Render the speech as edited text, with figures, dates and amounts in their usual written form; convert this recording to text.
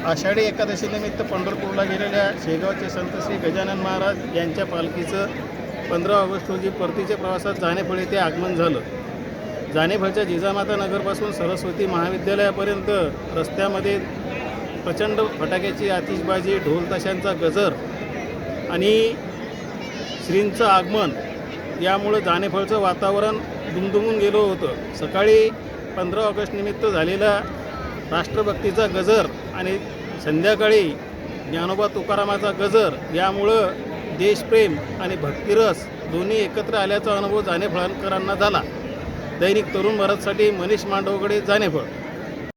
आषाढी एकादशीनिमित्त पंढरपूरला गेलेल्या शेगावचे संत श्री गजानन महाराज यांच्या पालखीचं 15 ऑगस्ट रोजी परतीच्या प्रवासात जानेफळ येथे आगमन झालं. जानेफळच्या जिजामाता नगरपासून सरस्वती महाविद्यालयापर्यंत रस्त्यामध्ये प्रचंड फटाक्याची आतिषबाजी, ढोल ताशांचा गजर आणि श्रींचं आगमन यामुळं जानेफळचं वातावरण दुमदुमून गेलं होतं. सकाळी 15 ऑगस्ट निमित्त झालेला राष्ट्रभक्तीचा गजर आणि संध्याकाळी ज्ञानोबा तुकारामाचा गजर यामुळं देशप्रेम आणि भक्तिरस दोन्ही एकत्र आल्याचा अनुभव जानेफळकरांना झाला. दैनिक तरुण भारतसाठी मनीष मांडवगडे, जानेफळ.